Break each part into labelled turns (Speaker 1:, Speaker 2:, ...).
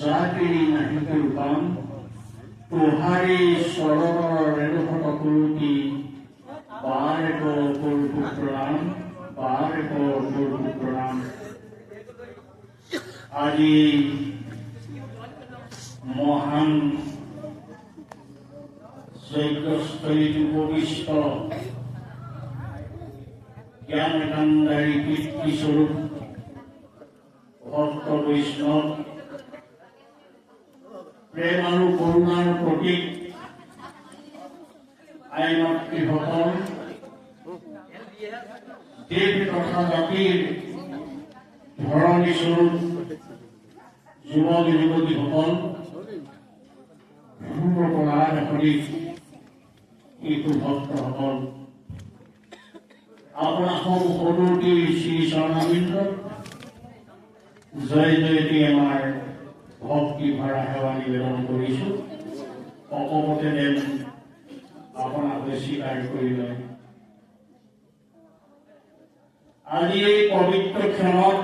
Speaker 1: জাতিৰি নাহিকে ৰূপাম তোহাৰী চৰণৰ ৰেণুশত কুৰুতি বাৰে কৰোঁ প্ৰণাম বাৰে কৰোঁ প্ৰণাম। আজি মহান যজ্ঞস্থলীত উপবিষ্ট জ্ঞান কাণ্ডাৰী কীৰ্তিস্বৰূপ ভক্ত বৈষ্ণৱ প্ৰেম আৰু কৰুণাৰ প্ৰতীক আইমাতৃসকল, দেশ তথা জাতিৰ ধৰণী স্বৰূপ যুৱক যুৱতীসকল, পূৰ্বপৰাধ সদৃশ শিশু ভক্তসকল, আপোনাসক সদূৰটিৰ শ্ৰী চৰণাবিন্দত জয় জয়তি আমাৰ ভক্তি ভৰা সেৱা নিবেদন কৰিছো। অকপতে যেন আপোনালোকে স্বীকাৰ কৰি লয়। আজি এই পবিত্ৰ ক্ষণত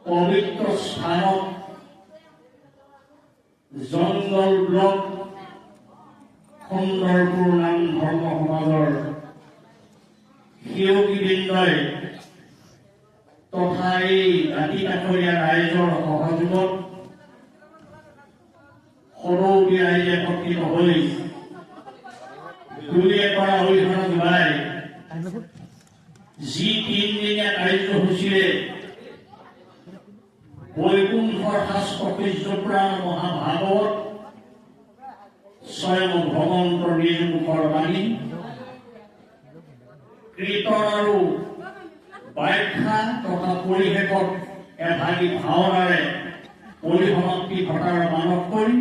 Speaker 1: পবিত্ৰ স্থানত জংগল ব্লক সুন্দৰপুৰ নাম ধৰ্ম সমাজৰ সেৱকীবৃন্দই তথা এই দাঁতি কাষৰীয়া ৰাইজৰ সহযোগত সৰৌবী ৰাইজে একত্ৰিত হৈ দুই একৰা অৰিহণা যোগাই যি তিনিদিনীয়া কাৰ্যসূচীৰে বৈকুণ্ঠৰ শাস্ত্ৰপুৰাণ মহাভাগৱত স্বয়ং ভগৱন্তৰ নিজ মুখৰ বাণী কীৰ্তন আৰু ব্যাখ্যা তথা পৰিৱেশত এভাগী ভাওনাৰে পৰিসমাপ্তি ঘটাৰ মানস কৰি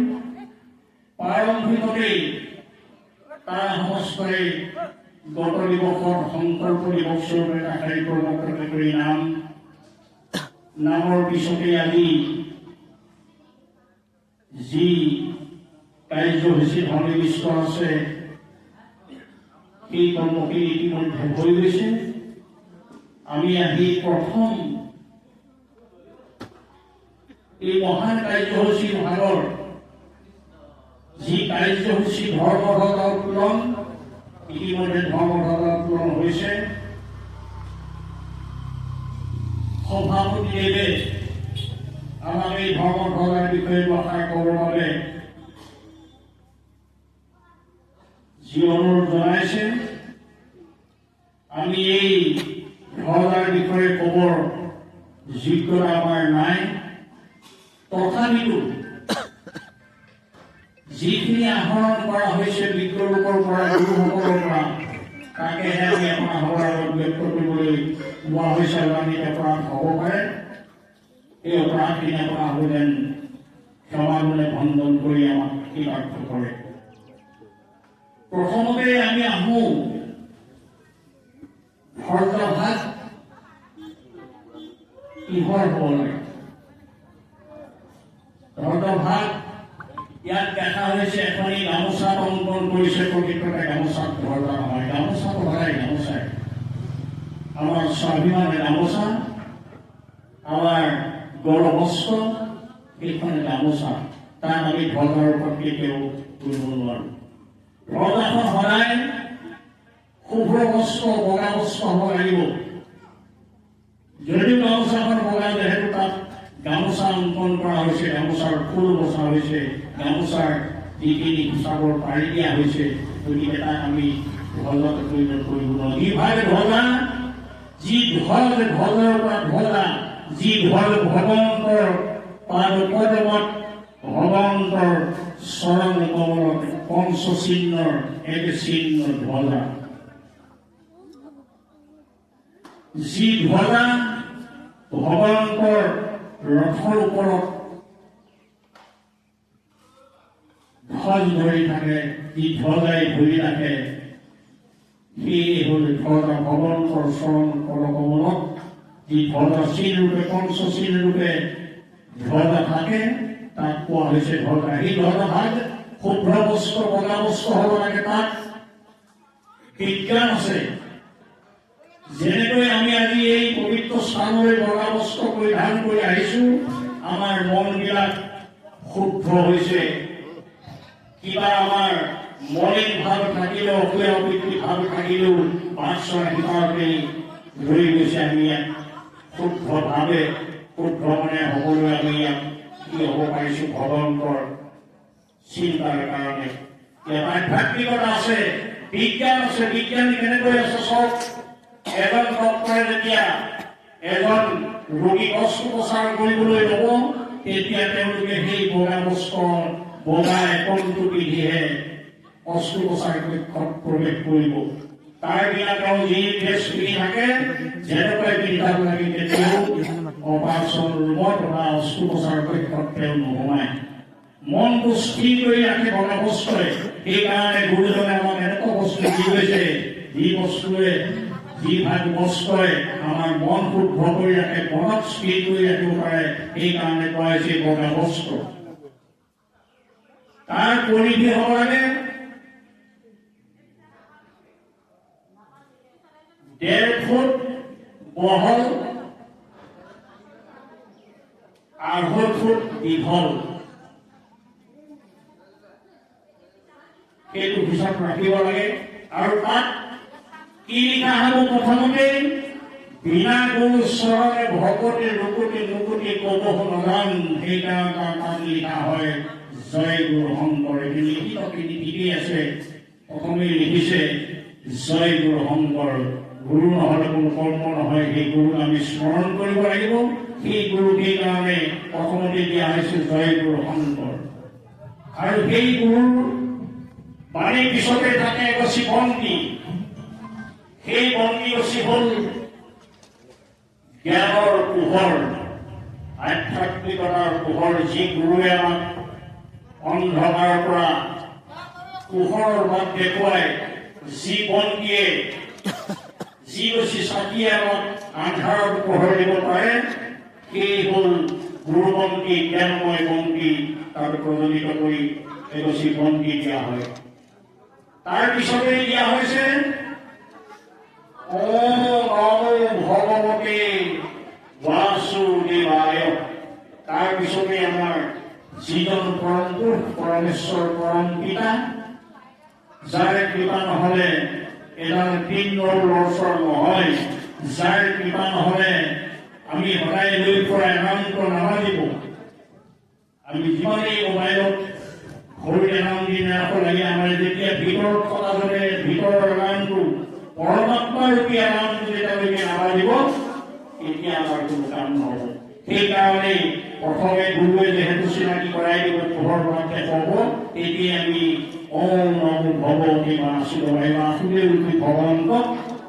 Speaker 1: প্ৰাৰম্ভিকতেই তাৰ সমস্তই গত দিৱসৰ সংকল্প দিৱস স্বৰূপে এষাৰি প্ৰৱৰ্তন কৰি নামৰ পিছতেই আজি যি কাৰ্যসূচী সন্নিৱিষ্ট আছে সেই কৰ্মখিনি ইতিমধ্যে হৈ গৈছে। আমি আহি প্ৰথম এই মহান কাৰ্যসূচীৰ ভাগৰ যি কাৰ্যসূচী ধৰ্মধ্বজা উত্তোলন, ইতিমধ্যে ধৰ্মধ্বজা উত্তোলন হৈছে। সভাপতিদেৱে আমাক এই ধৰ্মধ্বজাৰ বিষয়ে প্ৰসাৰ কৰাৰ বাবে যি অনুৰোধ জনাইছে, আমি এই ধ্বজাৰ বিষয়ে ক'বৰ যোগ্যতা আমাৰ নাই। তথাপিতো যিখিনি আহৰণ কৰা হৈছে বিজ্ঞলোকৰ পৰা, গুৰুসকলৰ পৰা, তাকেহে আমি আপোনালোকৰ আগত ব্যক্ত কৰিবলৈ লোৱা হৈছে। আমি অপৰাধ হ'ব পাৰে, এই অপৰাধখিনি আপোনালোকে যেন ক্ষমাগুণে খণ্ডন কৰি আমাক কৃতাৰ্থ কৰে। প্ৰথমতে আমি আহোঁ ভৰ্তভাগ কিহৰ হ'ব লাগে। ভৰ্তভাগ ইয়াত দেখা হৈছে এখনি গামোচা অংকন কৰিছে। প্ৰকৃততে গামোচাত ভৰ্তা নহয়, গামোচা ভৰাই গামোচাই আমাৰ স্বাভিমানে গামোচা, আমাৰ গৌৰৱস্ত এইখন গামোচা। তাক আমি ধ্বজাৰ ওপৰত কেতিয়াও কৰিব নোৱাৰোঁ। ধ্বজাখন সদায় শুভ্ৰ বস্ত্ৰ, বগা বস্ত্ৰ হ'ব লাগিব। যদিও গামোচাখন বগা, যিহেতু তাত গামোচা অংকন কৰা হৈছে, গামোচাৰ ফুল বচা হৈছে, গামোচাৰ যিখিনি হিচাপৰ পাৰি দিয়া হৈছে, গতিকে তাক আমি ধ্বজাত পৰিণত কৰিব নোৱাৰোঁ। যিভাগে ধ্বজা, যি ধ্বজ ধ্বজৰ পৰা ধ্বজা, যি ধ্বজ ভগৱন্তৰ পাদপদমত, ভগৱন্তৰ চৰণ কমলত পঞ্চচিহ্নৰ এক চিহ্ন ধ্বজা। যি ধ্বজা ভগৱন্তৰ ৰথৰ ওপৰত ধ্বজ ধৰি থাকে, যি ধ্বজাই ধৰি ৰাখে, সেয়ে হ'ল ধ্বজা। ভগৱন্তৰ চৰণ পদকমলত যি ধ্বজা চিহ্নৰূপে, পঞ্চচিহ্নৰূপে ধ্বজা থাকে, তাক কোৱা হৈছে ধ্বজা। সেই ধ্বজাভাগ শুভ্ৰ বস্ত্ৰ, বগা বস্ত্ৰ হ'ব লাগে। তাত বিজ্ঞান আছে। যেনেকৈ আমি আজি এই পবিত্ৰ স্থানলৈ বগা বস্ত্ৰ পৰিধান কৰি আহিছো, আমাৰ মনবিলাক শুদ্ধ হৈছে। কিবা আমাৰ মলিন ভাৱ থাকিলেও, অপ্ৰীতি ভাৱ থাকিলেও ঈশ্বৰৰ কৃপাতে ধৰি গৈছে। আমি ইয়াত শুদ্ধভাৱে, শুদ্ধ মানে হ'বলৈ আমি ইয়াত কি হ'ব পাৰিছো ভগৱন্তৰ চিন্তাৰ কাৰণে। ইয়াত আধ্যাত্মিকতা আছে, বিজ্ঞান আছে। বিজ্ঞানী কেনেকৈ আছে চাওক। এজন ডক্টৰে যেতিয়া এজন ৰোগীক অস্ত্ৰোপচাৰ কৰিবলৈ ল'ব, তেতিয়া তেওঁলোকে সেই বগা বস্ত্ৰ, বগা এপনটো পিন্ধিহে অস্ত্ৰোপচাৰ কক্ষত প্ৰৱেশ কৰিব। তাৰ বিনা তেওঁ যি ড্ৰেছ পিন্ধি থাকে, যেনেকৈ পিন্ধাব লাগে, কেতিয়াও অপাৰেশ্যন ৰুমত বা অস্ত্ৰোপচাৰ কক্ষত তেওঁ নোসোমায়। মনটো স্থিৰ কৰি ৰাখে বগা বস্ত্ৰই। সেইকাৰণে গুৰুজনে আমাক এনেকুৱা বস্তু দি গৈছে, যি বস্তুৱে, যি ভাগ বস্ত্ৰই আমাৰ মন শুদ্ধ কৰি ৰাখে, মনক স্থিৰ কৰি ৰাখিব পাৰে। সেইকাৰণে কোৱা হৈছে বগা বস্ত্ৰ। তাৰ পৰিধি হ'ব লাগে 1.5 ফুট বহল, 2.5 ফুট দীঘল। সেইটো হিচাপ ৰাখিব লাগে। আৰু তাত কি লিখা হ'ব? প্ৰথমতে বিনা গুৰু চৰণে ভকতি নুকুতি নুকুতি কবহু নজান। সেইকাৰণে তাত লিখা হয় জয় গুৰু শংকৰ। এইটো লিখিত ঠিকেই আছে। প্ৰথমে লিখিছে জয় গুৰু শংকৰ। গুৰু নহ'লে কোনো কৰ্ম নহয়। সেই গুৰুক আমি স্মৰণ কৰিব লাগিব। সেই গুৰুক সেইকাৰণে প্ৰথমতে দিয়া হৈছে জয় গুৰু শংকৰ। আৰু সেই গুৰুৰ বাৰীৰ পিছতে থাকে এগছি বন্তি। সেই বন্তি গছি হ'ল জ্ঞানৰ পোহৰ, আধ্যাত্মিকতাৰ পোহৰ। যি গুৰুৱে আমাক অন্ধকাৰৰ পৰা পোহৰৰ বাট দেখুৱাই, যি বন্তিয়ে, যি গছি চাকিয়ে আমাক আন্ধাৰত পোহৰ দিব পাৰে, সেই হ'ল গুৰু বন্তি, জ্ঞানময় বন্তি। তাত প্ৰজ্বলিত কৰি এগছি বন্তি দিয়া হয়। তাৰ পিছতে দিয়া হৈছে ভগৱতী বাসুদেৱায়। তাৰ পিছতে আমাৰ যিজন পৰম পুৰুষ, পৰমেশ্বৰ, পৰম পিতা, যাৰ কৃপা নহ'লে এডাল পিণ্ডৰ লৰচৰ নহয়, যাৰ কৃপা নহ'লে আমি সদায় লৈ ফুৰা এনামটো নাবাজিব। আমি যিমানেই মোবাইলত ঘড়ীত এনাম দি নাৰাখিব লাগে, আমাৰ যেতিয়া ভিতৰত থকা জনে ভিতৰৰ এনামটো, পৰমাত্মা ৰূপী এনামটো যেতিয়ালৈকে নাবাজিব, তেতিয়া আমাৰ কোনো কাম নহ'ব। সেইকাৰণে প্ৰথমে গুৰুৱে যিহেতু চিনাকি কৰাই দিব, পোহৰ বাট দেখুৱাব, তেতিয়া আমি ওম নমো ভগৱতী বাসুদেৱায়, বাসুদেৱ ৰূপী ভগৱন্তক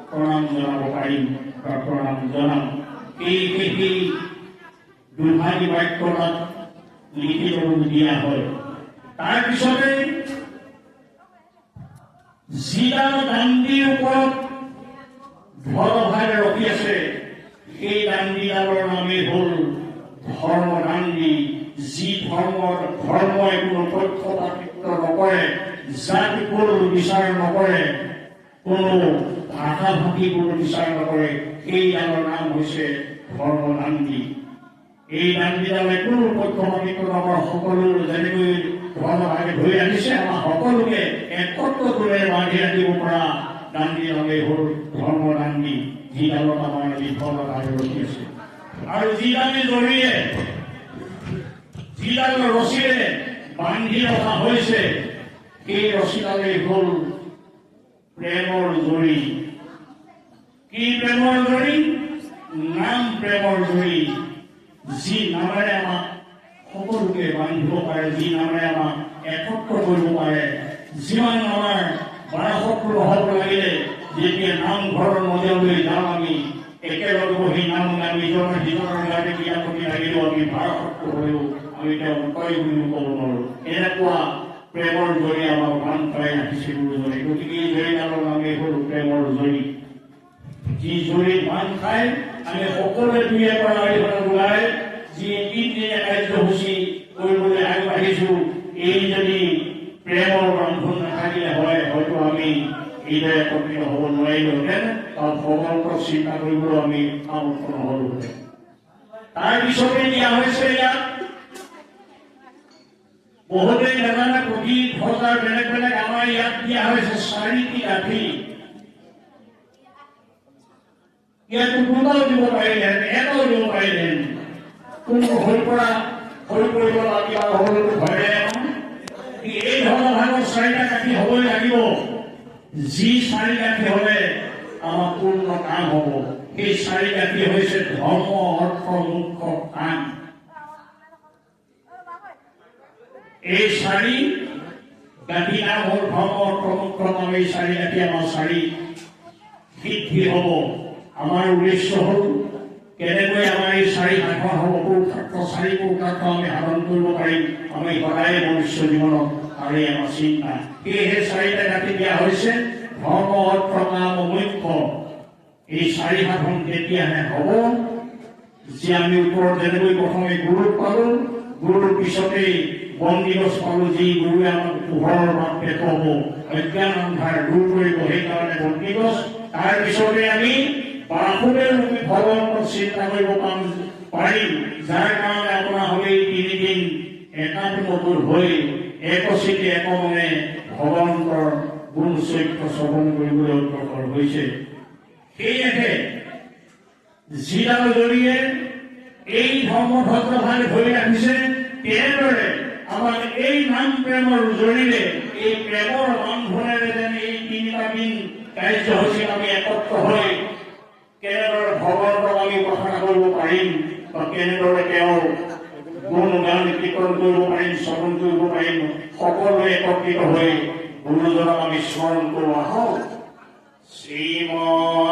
Speaker 1: প্ৰণাম জনাব পাৰিম বা প্ৰণাম জনাম। সেই দুৰ্ভাগী বাক্য তাত লিখিত দিয়া হয়। তাৰপিছতে যিডাল দাণ্ডিৰ ওপৰত ধৰ্মভাৱে ৰখি আছে, সেই দাণ্ডিডালৰ নামেই হ'ল ধৰ্মদাণ্ডী। যি ধৰ্মই কোনো পক্ষপাতিত্ব নকৰে, জাতি কোনো বিচাৰ নকৰে, কোনো ভাষা ভাষী কোনো বিচাৰ নকৰে, সেইডালৰ নাম হৈছে ধৰ্মদাণ্ডী। এই দাণ্ডিডালে কোনো পক্ষপাতিত্ব নকৰে। সকলো যেনেকৈ ধৰ্মভাৱে ধৰি ৰাখিছে, আমাৰ সকলোকে একত্ৰ কৰি বান্ধি ৰাখিব পৰা দাণ্ডিডালেই হ'ল ধৰ্মদাণ্ডী। যিডালত আমাৰ ধৰ্মভাৱে ৰখি আছে। আৰু যিডালি জৰিয়ে, যিডাল ৰছীৰে বান্ধি ৰখা হৈছে, সেই ৰছীডালেই হ'ল প্ৰেমৰ জৰি। কি প্ৰেমৰ জৰি? নাম প্ৰেমৰ জৰি। যি নামেৰে আমাক সকলোকে বান্ধিব পাৰে, যি নামেৰে আমাক একত্ৰ কৰিব পাৰে। যিমান আমাৰ বাৰশত্ৰু হ'ব লাগিলে, যেতিয়া নামঘৰৰ মজিয়ালৈ যাওঁ, আমি একেলগে বহি নাম গান ইজনে সিজনৰ গাতে কিতাপতি লাগিলেও আমি বাৰশত্ৰু হ'লেও আমি তেওঁ কয় বুলি ক'ব নোৱাৰোঁ। এনেকুৱা প্ৰেমৰ জৰি আমাক বান্ধ পাই ৰাখিছে গুৰুজনে। গতিকে এই জৰিডালৰ নামেই হ'ল প্ৰেমৰ জৰি। যি জৰি বান্ধ খাই আমি সকলোৱে দুই এবাৰ আৰিখনত ওলাই যি তিনিদিনীয়া কাৰ্যসূচী কৰিবলৈ আগবাঢ়িছো, এই যদি প্ৰেমৰ বান্ধোন নাথাকিলে হয়, হয়তো আমি এইদৰে একত্ৰিত হ'ব নোৱাৰিলোহেঁতেন। ভগৱন্তৰ চিন্তা কৰিবলৈ আমি সামৰ্থ নহ'লো। তাৰ পিছতে দিয়া হৈছে ইয়াত বহুতে নাজানে প্ৰতি ধ্বজাৰ বেলেগ বেলেগ আমাৰ ইয়াত দিয়া হৈছে 4টি গাঁঠি। ইয়াতো কোনোবাও দিব পাৰিলেন, এটাও দিব পাৰিলেন, কোনো হৈ পৰিব লাগিব হ'বলৈ ভয় এই ধৰণৰ ভাগৰ 4টা গাঁঠি হ'বই লাগিব। যি 4 গাঁঠি হ'লে আমাৰ পূৰ্ণ কাম হ'ব। এই 4 গাঁঠি হৈছে ধৰ্ম, অৰ্থ, মোক্ষ, কাম। এই 4 গাঁঠি নাম হ'ল ধৰ্ম, অৰ্থ, মোক্ষ, কাম। এই 4 গাঁঠি আমাৰ 4 সিদ্ধি হ'ব। আমাৰ উদ্দেশ্য হ'ল কেনেকৈ আমাৰ এই 4 শাখা হ'ব, পুৰুষাৰ্থ 4 পুৰুষাৰ্থ আমি সাধন কৰিব পাৰিম আমি সদায় মনুষ্য জীৱনত। আৰু আমাৰ চিন্তা সেয়েহে 4টা গাঁঠি দিয়া হৈছে ধৰ্ম, অৰ্থ, কাম, মোক্ষ। এই 4 সাধন তেতিয়াহে হ'ব যে আমি ওপৰত যেনেকৈ প্ৰথমে গুৰুক পালোঁ, গুৰুৰ পিছতেই বন্দিগছ পালোঁ, যি গুৰুৱে আমাক পোহৰৰ বাট দেখুৱাব, অজ্ঞান অন্ধাৰ দূৰ কৰিব, সেইকাৰণে বন্দিগছ। তাৰ পিছতে আমি বাসুদেৱ ৰূপী ভগৱন্তৰ চিন্তা কৰিব পাৰিম, যাৰ কাৰণে আপোনাৰ হ'লে 3 দিন একাত্মবোৰ হৈ একচিতে একমনে ভগৱন্তৰ গুণ চৰিত্ৰ শ্ৰৱণ কৰিবলৈ অগ্ৰসৰ হৈছে। সেয়েহে যিডাল জৰিয়ে এই ধৰ্মধ্বজাভাগ ধৰি ৰাখিছে, তেনেদৰে আমাক এই নাম প্ৰেমৰ জৰিয়ে এই প্ৰেমৰ বান্ধোনেৰে যেন এই 3টা দিন কাৰ্যসূচীত আমি একত্ৰ হৈ কেনেদৰে ভগৱন্তক আমি উপাসনা কৰিব পাৰিম বা কেনেদৰে তেওঁৰ গুণ গান কীৰ্তন কৰিব পাৰিম, শ্ৰৱণ কৰিব পাৰিম, সকলোৱে একত্ৰিত হৈ গুৰুজনক আমি স্মৰণ কৰোঁ। আহক শ্ৰীমদ